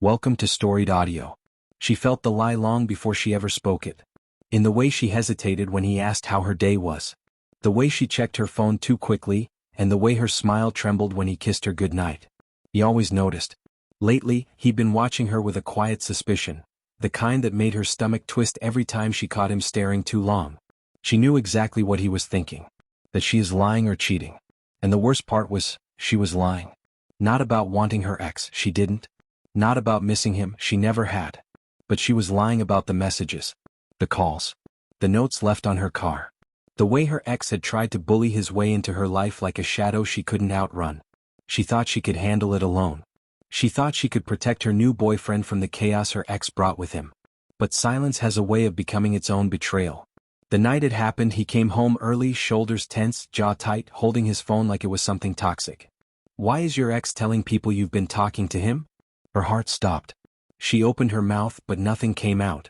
Welcome to Storied Audio. She felt the lie long before she ever spoke it. In the way she hesitated when he asked how her day was. The way she checked her phone too quickly, and the way her smile trembled when he kissed her goodnight. He always noticed. Lately, he'd been watching her with a quiet suspicion, the kind that made her stomach twist every time she caught him staring too long. She knew exactly what he was thinking. That she is lying or cheating. And the worst part was, she was lying. Not about wanting her ex, she didn't. Not about missing him, she never had. But she was lying about the messages. The calls. The notes left on her car. The way her ex had tried to bully his way into her life like a shadow she couldn't outrun. She thought she could handle it alone. She thought she could protect her new boyfriend from the chaos her ex brought with him. But silence has a way of becoming its own betrayal. The night it happened, he came home early, shoulders tense, jaw tight, holding his phone like it was something toxic. "Why is your ex telling people you've been talking to him?" Her heart stopped. She opened her mouth but nothing came out.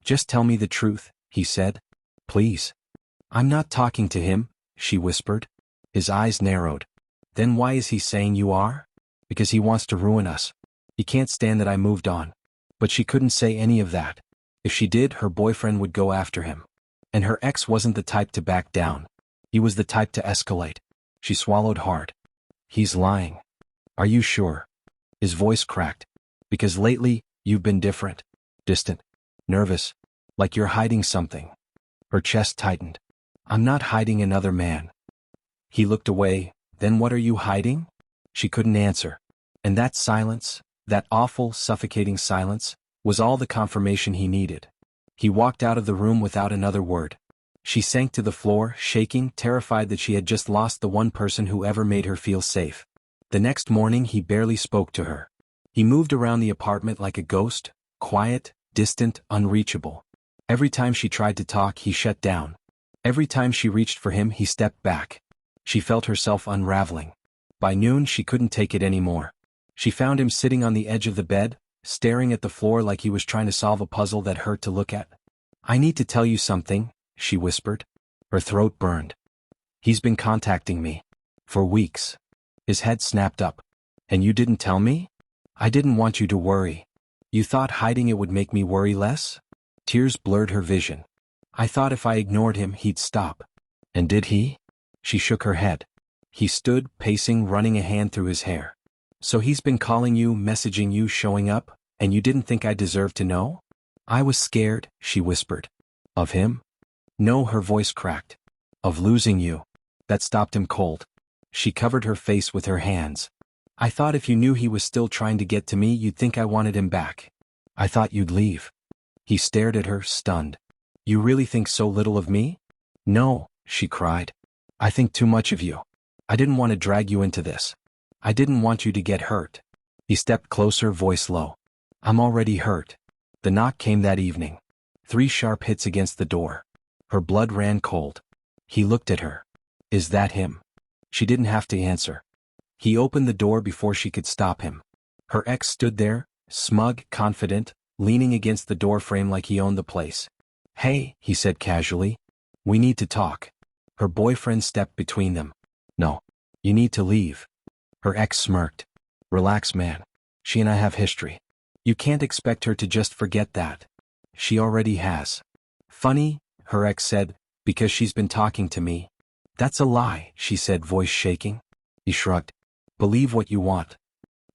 "Just tell me the truth," he said. "Please." "I'm not talking to him," she whispered. His eyes narrowed. "Then why is he saying you are?" "Because he wants to ruin us. He can't stand that I moved on." But she couldn't say any of that. If she did, her boyfriend would go after him. And her ex wasn't the type to back down. He was the type to escalate. She swallowed hard. "He's lying." "Are you sure?" His voice cracked. "Because lately, you've been different. Distant. Nervous. Like you're hiding something." Her chest tightened. "I'm not hiding another man." He looked away. "Then what are you hiding?" She couldn't answer. And that silence, that awful, suffocating silence, was all the confirmation he needed. He walked out of the room without another word. She sank to the floor, shaking, terrified that she had just lost the one person who ever made her feel safe. The next morning he barely spoke to her. He moved around the apartment like a ghost, quiet, distant, unreachable. Every time she tried to talk, he shut down. Every time she reached for him, he stepped back. She felt herself unraveling. By noon, she couldn't take it anymore. She found him sitting on the edge of the bed, staring at the floor like he was trying to solve a puzzle that hurt to look at. "I need to tell you something," she whispered. Her throat burned. "He's been contacting me. For weeks." His head snapped up. "And you didn't tell me?" "I didn't want you to worry." "You thought hiding it would make me worry less?" Tears blurred her vision. "I thought if I ignored him, he'd stop." "And did he?" She shook her head. He stood, pacing, running a hand through his hair. "So he's been calling you, messaging you, showing up, and you didn't think I deserved to know?" "I was scared," she whispered. "Of him?" "No," her voice cracked. "Of losing you." That stopped him cold. She covered her face with her hands. "I thought if you knew he was still trying to get to me, you'd think I wanted him back. I thought you'd leave." He stared at her, stunned. "You really think so little of me?" "No," she cried. "I think too much of you. I didn't want to drag you into this. I didn't want you to get hurt." He stepped closer, voice low. "I'm already hurt." The knock came that evening. 3 sharp hits against the door. Her blood ran cold. He looked at her. "Is that him?" She didn't have to answer. He opened the door before she could stop him. Her ex stood there, smug, confident, leaning against the doorframe like he owned the place. "Hey," he said casually. "We need to talk." Her boyfriend stepped between them. "No. You need to leave." Her ex smirked. "Relax, man. She and I have history. You can't expect her to just forget that. She already has." "Funny," her ex said, "because she's been talking to me." "That's a lie," she said, voice shaking. He shrugged. "Believe what you want."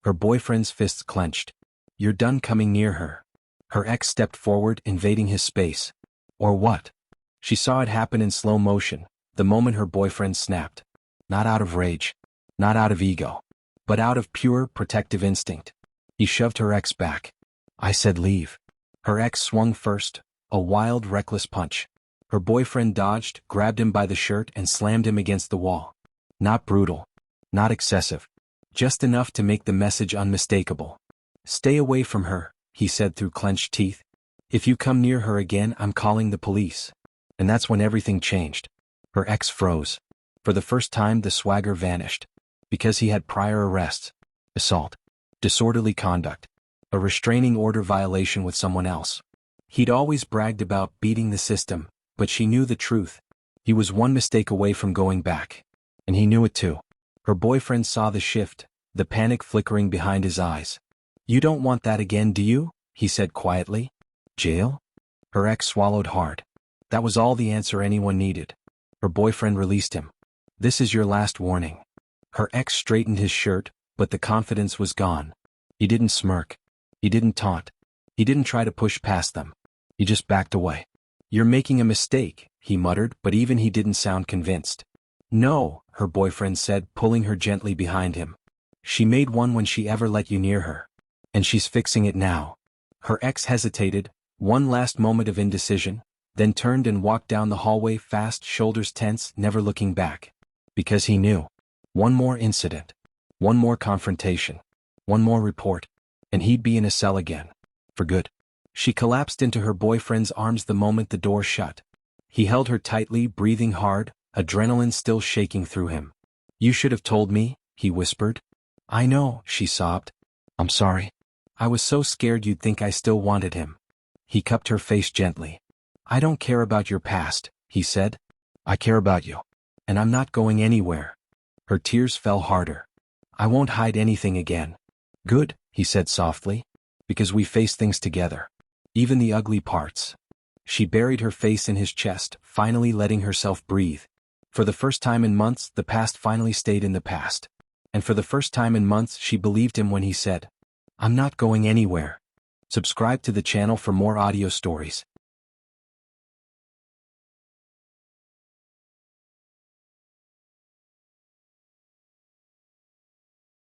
Her boyfriend's fists clenched. "You're done coming near her." Her ex stepped forward, invading his space. "Or what?" She saw it happen in slow motion, the moment her boyfriend snapped. Not out of rage. Not out of ego. But out of pure, protective instinct. He shoved her ex back. "I said leave." Her ex swung first, a wild, reckless punch. Her boyfriend dodged, grabbed him by the shirt and slammed him against the wall. Not brutal. Not excessive. Just enough to make the message unmistakable. "Stay away from her," he said through clenched teeth. "If you come near her again, I'm calling the police." And that's when everything changed. Her ex froze. For the first time, the swagger vanished. Because he had prior arrests. Assault. Disorderly conduct. A restraining order violation with someone else. He'd always bragged about beating the system, but she knew the truth. He was one mistake away from going back. And he knew it too. Her boyfriend saw the shift, the panic flickering behind his eyes. You don't want that again, do you? He said quietly. Jail? Her ex swallowed hard. That was all the answer anyone needed. Her boyfriend released him. This is your last warning. Her ex straightened his shirt, but the confidence was gone. He didn't smirk. He didn't taunt. He didn't try to push past them. He just backed away. You're making a mistake, he muttered, but even he didn't sound convinced. No, her boyfriend said, pulling her gently behind him. She made one when she ever let you near her. And she's fixing it now. Her ex hesitated, one last moment of indecision, then turned and walked down the hallway fast, shoulders tense, never looking back. Because he knew. One more incident. One more confrontation. One more report. And he'd be in a cell again. For good. She collapsed into her boyfriend's arms the moment the door shut. He held her tightly, breathing hard, adrenaline still shaking through him. You should have told me, he whispered. I know, she sobbed. I'm sorry. I was so scared you'd think I still wanted him. He cupped her face gently. I don't care about your past, he said. I care about you. And I'm not going anywhere. Her tears fell harder. I won't hide anything again. Good, he said softly. Because we face things together. Even the ugly parts. She buried her face in his chest, finally letting herself breathe. For the first time in months, the past finally stayed in the past. And for the first time in months, she believed him when he said, I'm not going anywhere. Subscribe to the channel for more audio stories.